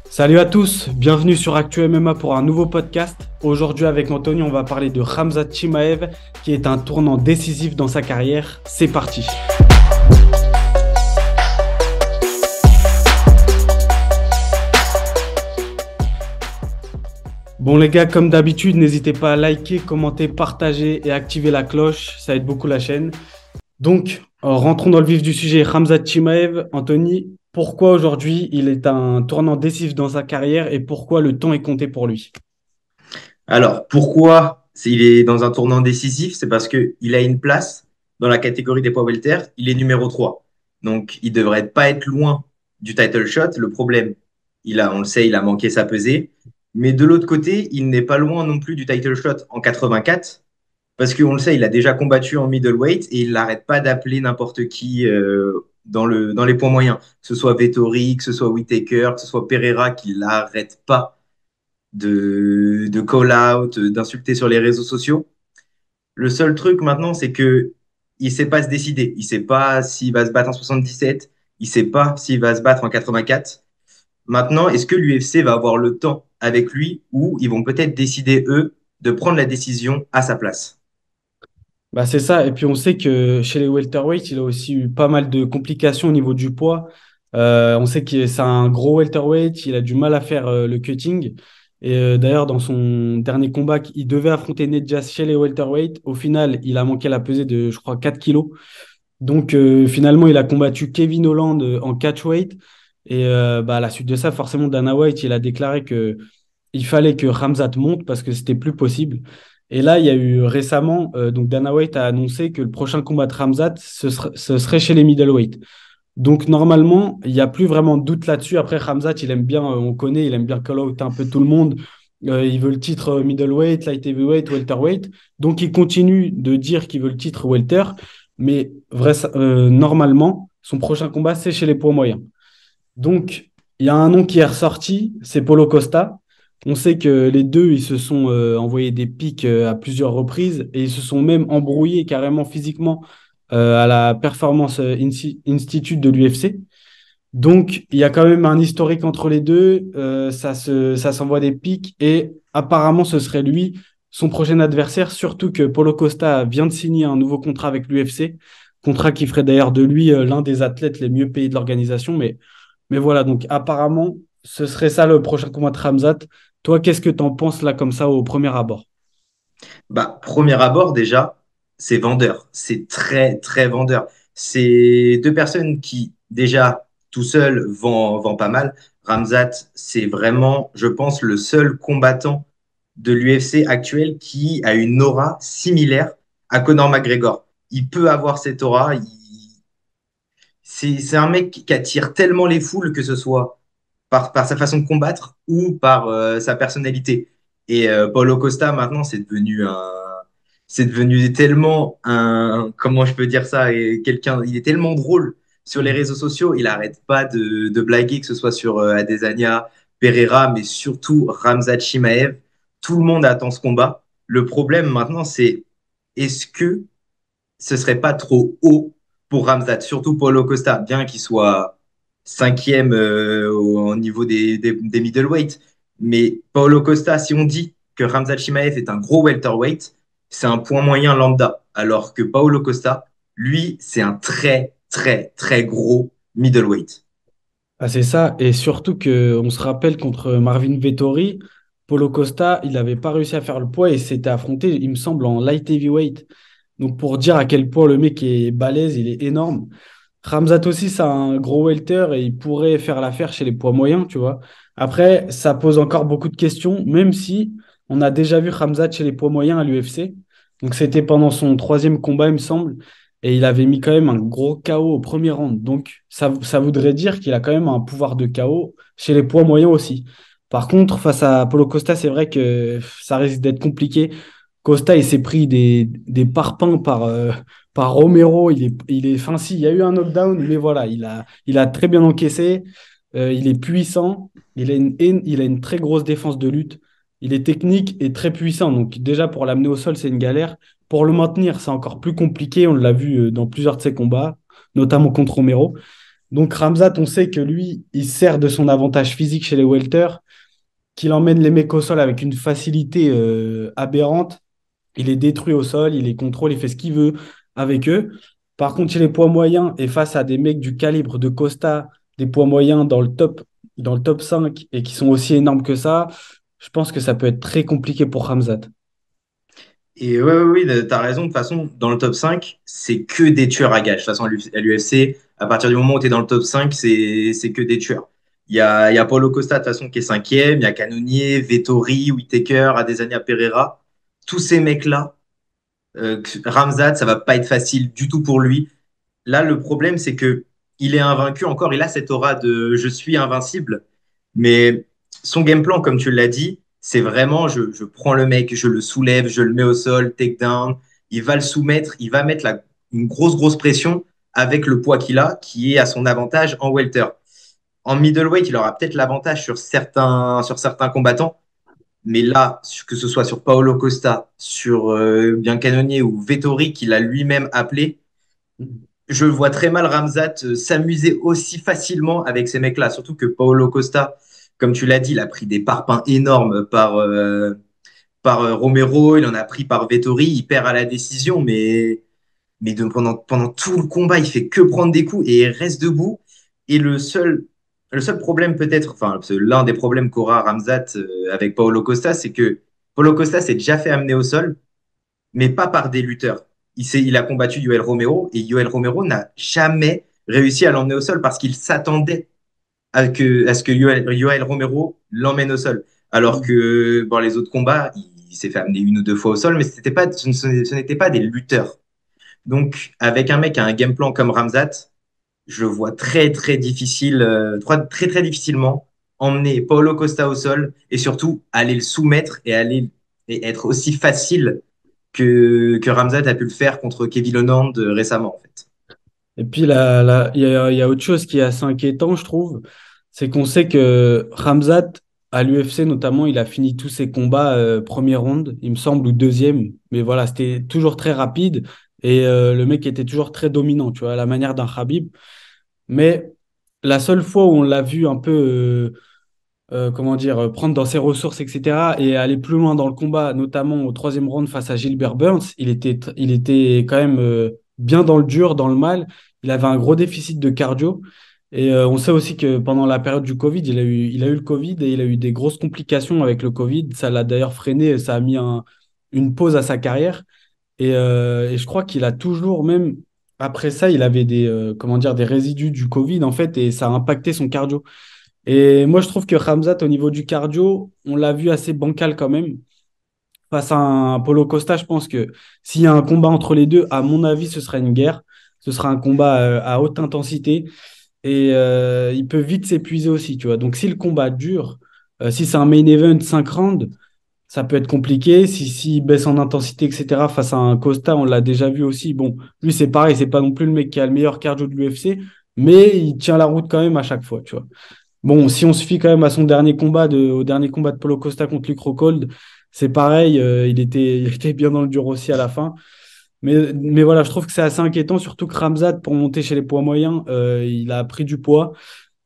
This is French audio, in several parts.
Salut à tous, bienvenue sur Actu MMA pour un nouveau podcast. Aujourd'hui avec Anthony, on va parler de Khamzat Chimaev qui est un tournant décisif dans sa carrière. C'est parti. Bon les gars, comme d'habitude, n'hésitez pas à liker, commenter, partager et activer la cloche, ça aide beaucoup la chaîne. Donc, rentrons dans le vif du sujet. Khamzat Chimaev, Anthony, pourquoi aujourd'hui il est un tournant décisif dans sa carrière et pourquoi le temps est compté pour lui? Alors, pourquoi il est dans un tournant décisif? C'est parce qu'il a une place dans la catégorie des poids welter. Il est numéro 3. Donc, il devrait pas être loin du title shot. Le problème, on le sait, il a manqué sa pesée. Mais de l'autre côté, il n'est pas loin non plus du title shot en 84. Parce qu'on le sait, il a déjà combattu en middleweight et il n'arrête pas d'appeler n'importe qui dans les poids moyens. Que ce soit Vettori, que ce soit Whittaker, que ce soit Pereira, qui l'arrête pas de call-out, d'insulter sur les réseaux sociaux. Le seul truc maintenant, c'est que il sait pas se décider. Il sait pas s'il va se battre en 77. Il sait pas s'il va se battre en 84. Maintenant, est-ce que l'UFC va avoir le temps avec lui ou ils vont peut-être décider, eux, de prendre la décision à sa place? Bah c'est ça. Et puis on sait que chez les welterweight, il a aussi eu pas mal de complications au niveau du poids. On sait que c'est un gros welterweight, il a du mal à faire le cutting. Et d'ailleurs, dans son dernier combat, il devait affronter Ned Diaz chez les welterweight. Au final, il a manqué la pesée de, je crois, 4 kilos. Donc finalement, il a combattu Kevin Holland en catchweight. Et bah, à la suite de ça, forcément, Dana White, il a déclaré que il fallait que Khamzat monte parce que c'était plus possible. Et là, il y a eu récemment, donc Dana White a annoncé que le prochain combat de Khamzat, ce serait chez les middleweight. Donc normalement, il n'y a plus vraiment de doute là-dessus. Après, Khamzat, il aime bien, on connaît, il aime bien call out un peu tout le monde. Il veut le titre middleweight, light heavyweight, welterweight. Donc il continue de dire qu'il veut le titre welter. Mais normalement, son prochain combat, c'est chez les poids moyens. Donc, il y a un nom qui est ressorti, c'est Paulo Costa. On sait que les deux, ils se sont envoyés des pics à plusieurs reprises et ils se sont même embrouillés carrément physiquement à la Performance Institute de l'UFC. Donc, il y a quand même un historique entre les deux. Ça s'envoie des pics et apparemment, ce serait lui, son prochain adversaire. Surtout que Paulo Costa vient de signer un nouveau contrat avec l'UFC. Contrat qui ferait d'ailleurs de lui l'un des athlètes les mieux payés de l'organisation. Mais voilà, donc apparemment, ce serait ça le prochain combat de Khamzat. Toi, qu'est-ce que tu en penses là comme ça au premier abord? Bah, premier abord, déjà, c'est vendeur. C'est très, très vendeur. C'est deux personnes qui, déjà, tout seul, vend pas mal. Ramzat, c'est vraiment, je pense, le seul combattant de l'UFC actuel qui a une aura similaire à Conor McGregor. Il peut avoir cette aura. C'est un mec qui attire tellement les foules, que ce soit par sa façon de combattre ou par sa personnalité. Et Paulo Costa, maintenant, c'est devenu tellement comment je peux dire ça, et il est tellement drôle sur les réseaux sociaux, il arrête pas de blaguer, que ce soit sur Adesanya, Pereira, mais surtout Khamzat Chimaev. Tout le monde attend ce combat. Le problème maintenant, c'est est-ce que ce serait pas trop haut pour Ramzat, surtout Paulo Costa, bien qu'il soit cinquième au niveau des middleweight. Mais Paulo Costa, si on dit que Ramzat Chimaev est un gros welterweight, c'est un point moyen lambda. Alors que Paulo Costa, lui, c'est un très, très, très gros middleweight. Ah, c'est ça, et surtout que on se rappelle contre Marvin Vettori, Paulo Costa, il n'avait pas réussi à faire le poids et s'était affronté, il me semble, en light heavyweight. Donc pour dire à quel point le mec est balèze, il est énorme. Khamzat aussi, c'est un gros welter et il pourrait faire l'affaire chez les poids moyens, tu vois. Après, ça pose encore beaucoup de questions, même si on a déjà vu Khamzat chez les poids moyens à l'UFC. Donc c'était pendant son troisième combat, il me semble, et il avait mis quand même un gros KO au premier round. Donc ça voudrait dire qu'il a quand même un pouvoir de KO chez les poids moyens aussi. Par contre, face à Paulo Costa, c'est vrai que ça risque d'être compliqué. Costa, il s'est pris des parpaings par Romero. Enfin, si, il y a eu un knockdown, mais voilà, il a très bien encaissé. Il est puissant. Il a une très grosse défense de lutte. Il est technique et très puissant. Donc, déjà, pour l'amener au sol, c'est une galère. Pour le maintenir, c'est encore plus compliqué. On l'a vu dans plusieurs de ses combats, notamment contre Romero. Donc Ramzat, on sait que lui, il sert de son avantage physique chez les welters, qu'il emmène les mecs au sol avec une facilité aberrante. Il les détruit au sol, il les contrôle, il fait ce qu'il veut avec eux. Par contre, chez les poids moyens et face à des mecs du calibre de Costa, des poids moyens dans le top 5 et qui sont aussi énormes que ça, je pense que ça peut être très compliqué pour Ramzat. Et ouais, ouais, oui, t'as raison. De toute façon, dans le top 5 c'est que des tueurs à gages. De toute façon, à l'UFC, à partir du moment où tu es dans le top 5 c'est que des tueurs. Il y a Paulo Costa, de toute façon, qui est cinquième. Il y a Cannonier, Vettori, Whittaker, Adesanya Pereira. Tous ces mecs-là, Ramzat, ça va pas être facile du tout pour lui. Là, le problème, c'est que il est invaincu encore. Il a cette aura de je suis invincible. Mais son game plan, comme tu l'as dit, c'est vraiment je prends le mec, je le soulève, je le mets au sol, takedown. Il va le soumettre, il va mettre une grosse pression avec le poids qu'il a, qui est à son avantage en welter. En middleweight, il aura peut-être l'avantage sur certains combattants. Mais là, que ce soit sur Paolo Costa, sur bien Cannonier ou Vettori, qu'il a lui-même appelé, je vois très mal Ramzat s'amuser aussi facilement avec ces mecs-là. Surtout que Paolo Costa, comme tu l'as dit, il a pris des parpaings énormes par Romero, il en a pris par Vettori, il perd à la décision, mais pendant tout le combat, il fait que prendre des coups et il reste debout. Et le seul problème peut-être, enfin l'un des problèmes qu'aura Ramzat avec Paolo Costa, c'est que Paolo Costa s'est déjà fait amener au sol mais pas par des lutteurs. Il a combattu Yoel Romero et Yoel Romero n'a jamais réussi à l'emmener au sol parce qu'il s'attendait à ce que Yoel Romero l'emmène au sol. Alors que dans les autres combats, il s'est fait amener une ou deux fois au sol, mais ce n'était pas des lutteurs. Donc, avec un mec qui a un game plan comme Ramzat, je vois très, très difficile, très, très difficilement emmener Paulo Costa au sol et surtout aller le soumettre et être aussi facile que Ramzat a pu le faire contre Kevin Holland récemment, en fait. Et puis, il y a autre chose qui est assez inquiétant, je trouve, c'est qu'on sait que Khamzat, à l'UFC notamment, il a fini tous ses combats premier round, il me semble, ou deuxième. Mais voilà, c'était toujours très rapide et le mec était toujours très dominant, tu vois, à la manière d'un Khabib. Mais la seule fois où on l'a vu un peu comment dire, prendre dans ses ressources, etc., et aller plus loin dans le combat, notamment au troisième round face à Gilbert Burns, il était quand même bien dans le dur, dans le mal. Il avait un gros déficit de cardio. Et on sait aussi que pendant la période du Covid, il a eu le Covid et il a eu des grosses complications avec le Covid. Ça l'a d'ailleurs freiné, ça a mis une pause à sa carrière. Et je crois qu'il a toujours, même après ça, il avait comment dire, des résidus du Covid, en fait, et ça a impacté son cardio. Et moi, je trouve que Khamzat, au niveau du cardio, on l'a vu assez bancal quand même. Face à un Paulo Costa, je pense que s'il y a un combat entre les deux, à mon avis, ce sera une guerre. Ce sera un combat à haute intensité. Et il peut vite s'épuiser aussi, tu vois. Donc, si le combat dure, si c'est un main event 5 rounds, ça peut être compliqué. S'il baisse en intensité, etc., face à un Costa, on l'a déjà vu aussi. Bon, lui, c'est pareil, c'est pas non plus le mec qui a le meilleur cardio de l'UFC, mais il tient la route quand même à chaque fois, tu vois. Bon, si on se fie quand même à au dernier combat de Paulo Costa contre Luke Rockhold, c'est pareil, il était bien dans le dur aussi à la fin. Mais voilà, je trouve que c'est assez inquiétant, surtout que Ramzat, pour monter chez les poids moyens, il a pris du poids.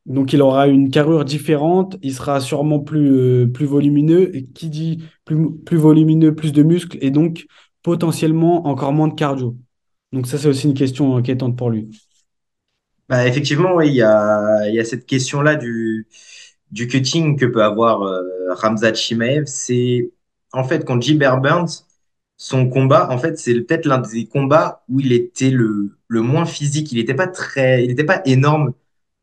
Donc il aura une carrure différente, il sera sûrement plus volumineux. Et qui dit plus volumineux, plus de muscles, et donc potentiellement encore moins de cardio. Donc ça, c'est aussi une question inquiétante pour lui. Bah, effectivement, oui, il y a cette question-là du cutting que peut avoir Ramzat Chimaev. C'est en fait contre Gilbert Burns, son combat, en fait, c'est peut-être l'un des combats où il était le moins physique. Il n'était pas énorme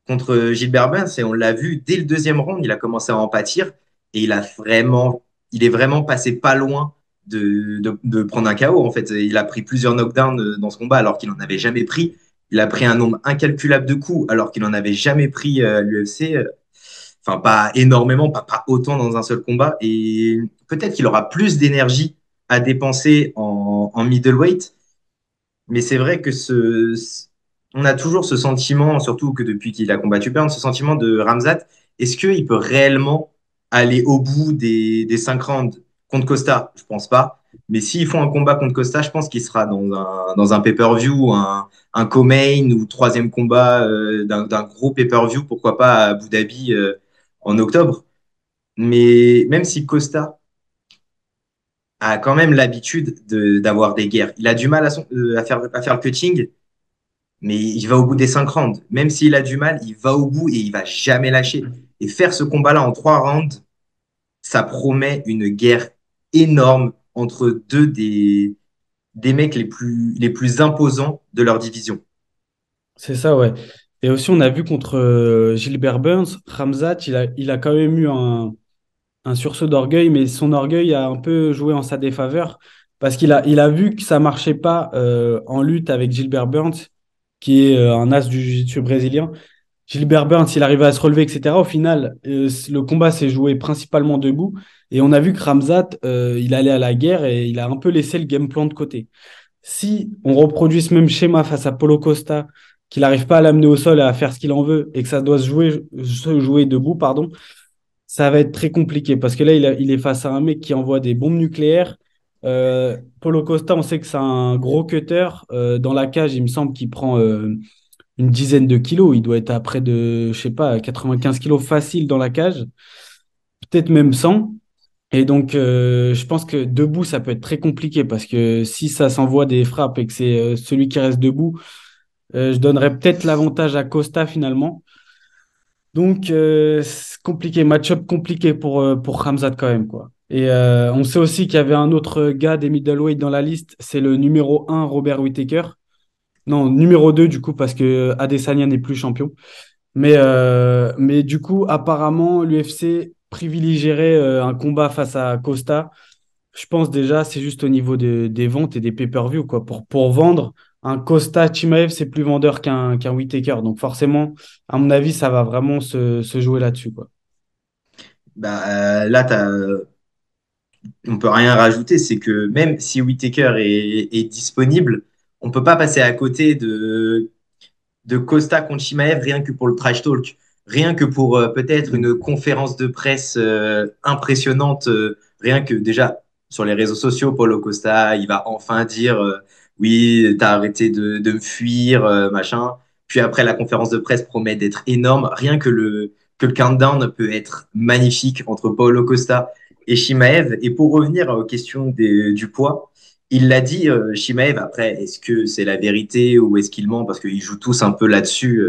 contre Gilbert Burns et on l'a vu dès le deuxième round, il a commencé à en pâtir et il est vraiment passé pas loin de prendre un KO. En fait, il a pris plusieurs knockdowns dans ce combat alors qu'il n'en avait jamais pris. Il a pris un nombre incalculable de coups alors qu'il n'en avait jamais pris à l'UFC. Enfin, pas énormément, pas autant dans un seul combat. Et peut-être qu'il aura plus d'énergie à dépenser en middleweight, mais c'est vrai que on a toujours ce sentiment, surtout que depuis qu'il a combattu Burns, ce sentiment de Ramzat. Est-ce qu'il peut réellement aller au bout des 5 rounds contre Costa? Je pense pas. Mais s'ils font un combat contre Costa, je pense qu'il sera dans un pay-per-view, un co-main ou troisième combat d'un gros pay-per-view, pourquoi pas à Abu Dhabi en octobre. Mais même si Costa a quand même l'habitude d'avoir des guerres, il a du mal à faire le cutting, mais il va au bout des 5 rounds. Même s'il a du mal, il va au bout et il va jamais lâcher. Et faire ce combat-là en 3 rounds, ça promet une guerre énorme entre des mecs les plus imposants de leur division. C'est ça, ouais. Et aussi, on a vu contre Gilbert Burns, Khamzat, il a quand même eu un sursaut d'orgueil, mais son orgueil a un peu joué en sa défaveur parce il a vu que ça marchait pas en lutte avec Gilbert Burns, qui est un as du jiu-jitsu brésilien. Gilbert Burns, il arrivait à se relever, etc. Au final, le combat s'est joué principalement debout. Et on a vu que Khamzat, il allait à la guerre et il a un peu laissé le game plan de côté. Si on reproduit ce même schéma face à Paulo Costa, qu'il n'arrive pas à l'amener au sol et à faire ce qu'il en veut, et que ça doit se jouer debout, pardon, ça va être très compliqué parce que là, il est face à un mec qui envoie des bombes nucléaires. Paulo Costa, on sait que c'est un gros cutter. Dans la cage, il me semble qu'il prend une dizaine de kilos. Il doit être à près de, je sais pas, 95 kilos facile dans la cage, peut-être même 100. Et donc, je pense que debout, ça peut être très compliqué parce que si ça s'envoie des frappes et que c'est celui qui reste debout, je donnerais peut-être l'avantage à Costa finalement. Donc, c'est compliqué, match-up compliqué pour Khamzat quand même, quoi. Et on sait aussi qu'il y avait un autre gars des middleweight dans la liste, c'est le numéro 1, Robert Whittaker. Non, numéro 2 du coup, parce que Adesanya n'est plus champion. Mais du coup, apparemment, l'UFC privilégierait un combat face à Costa. Je pense déjà, c'est juste au niveau des ventes et des pay-per-view, quoi. Pour vendre, un Costa Chimaev, c'est plus vendeur qu'un Whittaker. Donc forcément, à mon avis, ça va vraiment se jouer là-dessus, quoi. Là, on peut rien rajouter. C'est que même si Whittaker est disponible, on peut pas passer à côté de Costa contre Chimaev rien que pour le trash talk, rien que pour peut-être Mm. une conférence de presse impressionnante, rien que déjà sur les réseaux sociaux, Paulo Costa, il va enfin dire oui, t'as arrêté de me fuir, machin. Puis après, la conférence de presse promet d'être énorme. Rien que le countdown peut être magnifique entre Paulo Costa et Chimaev. Et pour revenir aux questions du poids, il l'a dit, Shimaev, après, est-ce que c'est la vérité ou est-ce qu'il ment? Parce qu'ils jouent tous un peu là-dessus,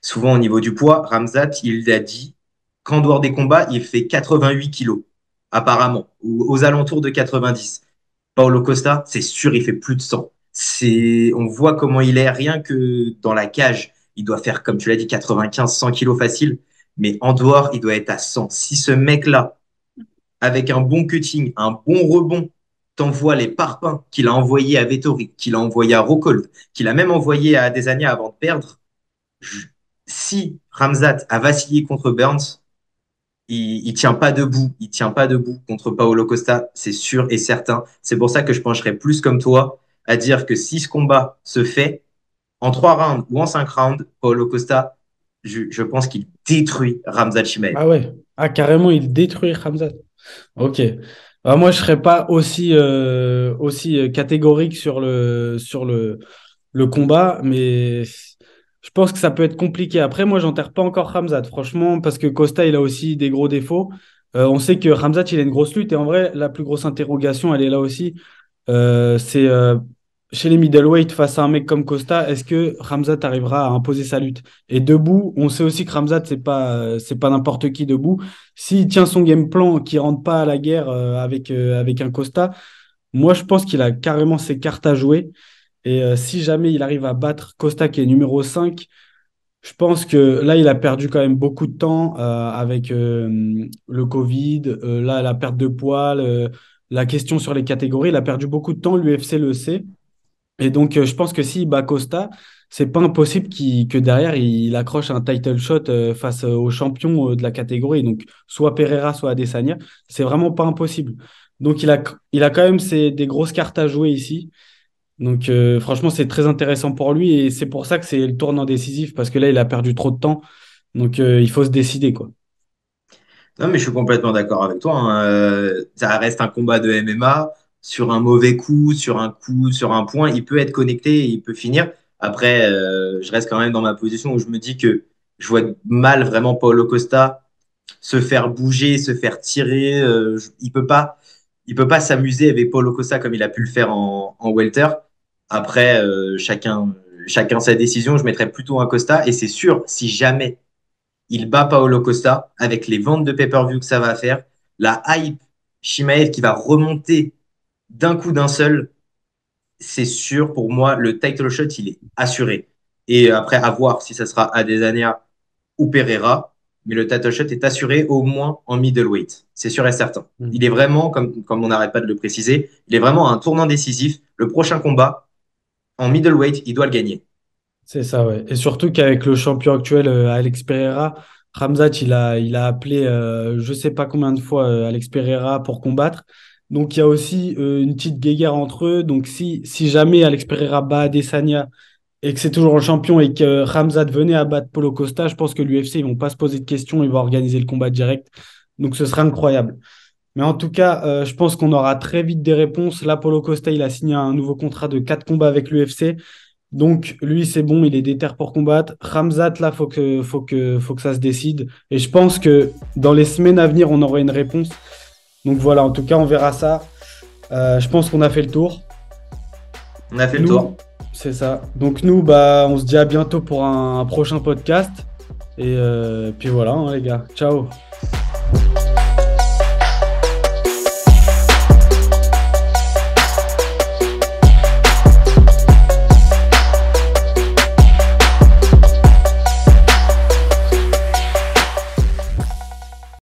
souvent au niveau du poids. Ramzat, il l'a dit, qu'en dehors des combats, il fait 88 kilos, apparemment, ou aux alentours de 90. Paulo Costa, c'est sûr, il fait plus de 100. On voit comment il est, rien que dans la cage, il doit faire, comme tu l'as dit, 95, 100 kilos facile, mais en dehors, il doit être à 100. Si ce mec-là, avec un bon cutting, un bon rebond, t'envoies les parpaings qu'il a envoyés à Vettori, qu'il a envoyé à Rockhold, qu'il a même envoyé à Adesanya avant de perdre. Je- Si Ramzat a vacillé contre Burns, il tient pas debout. Il tient pas debout contre Paolo Costa, c'est sûr et certain. C'est pour ça que je pencherais plus comme toi à dire que si ce combat se fait en 3 rounds ou en 5 rounds, Paolo Costa, je pense qu'il détruit Ramzat Chimaev. Ah ouais. Ah, carrément, il détruit Khamzat. Ok. Bah, moi, je serais pas aussi catégorique le combat, mais je pense que ça peut être compliqué. Après, moi, j'enterre pas encore Khamzat, franchement, parce que Costa, il a aussi des gros défauts. On sait que Khamzat, il a une grosse lutte, et en vrai, la plus grosse interrogation, elle est là aussi. C'est chez les middleweight face à un mec comme Costa, est-ce que Khamzat arrivera à imposer sa lutte? Et debout, on sait aussi que Khamzat, c'est pas n'importe qui debout. S'il tient son game plan, qui rentre pas à la guerre avec un Costa, moi, je pense qu'il a carrément ses cartes à jouer. Et si jamais il arrive à battre Costa, qui est numéro 5, je pense que là, il a perdu quand même beaucoup de temps avec le Covid, là, la perte de poids, la question sur les catégories. Il a perdu beaucoup de temps, l'UFC le sait. Et donc, je pense que s'il bat Costa, c'est pas impossible que derrière, il accroche un title shot face aux champions de la catégorie. Donc, soit Pereira, soit Adesanya. C'est vraiment pas impossible. Donc, il a quand même des grosses cartes à jouer ici. Donc, franchement, c'est très intéressant pour lui et c'est pour ça que c'est le tournant décisif parce que là, il a perdu trop de temps. Donc, il faut se décider, quoi. Non, mais je suis complètement d'accord avec toi, hein. Ça reste un combat de MMA. sur un mauvais coup, sur un point, il peut être connecté et il peut finir. Après, je reste quand même dans ma position où je me dis que je vois mal vraiment Paulo Costa se faire bouger, se faire tirer. Il peut pas s'amuser avec Paulo Costa comme il a pu le faire en welter. Après, chacun sa décision. Je mettrais plutôt un Costa. Et c'est sûr, si jamais il bat Paulo Costa, avec les ventes de pay-per-view que ça va faire, la hype Shimaev qui va remonter d'un coup d'un seul, c'est sûr pour moi, le title shot, il est assuré. Et après, à voir si ça sera Adesanya ou Pereira, mais le title shot est assuré au moins en middleweight. C'est sûr et certain. Mm. Il est vraiment, comme on n'arrête pas de le préciser, il est vraiment à un tournant décisif. Le prochain combat, en middleweight, il doit le gagner. C'est ça, ouais. Et surtout qu'avec le champion actuel, Alex Pereira, Khamzat, il a appelé je sais pas combien de fois Alex Pereira pour combattre. Donc il y a aussi une petite guéguerre entre eux. Donc si jamais Alex Pereira bat Adesanya et que c'est toujours le champion et que Khamzat venait à battre Paulo Costa, je pense que l'UFC, ils vont pas se poser de questions, ils vont organiser le combat direct. Donc ce sera incroyable. Mais en tout cas, je pense qu'on aura très vite des réponses. Là, Paulo Costa, il a signé un nouveau contrat de 4 combats avec l'UFC. Donc, lui, c'est bon, il est déter pour combattre. Khamzat, là, faut que ça se décide. Et je pense que dans les semaines à venir, on aura une réponse. Donc voilà, en tout cas, on verra ça. Je pense qu'on a fait le tour. On a fait le Nous, tour. c'est ça. Donc nous, bah, on se dit à bientôt pour un prochain podcast. Et puis voilà, hein, les gars. Ciao.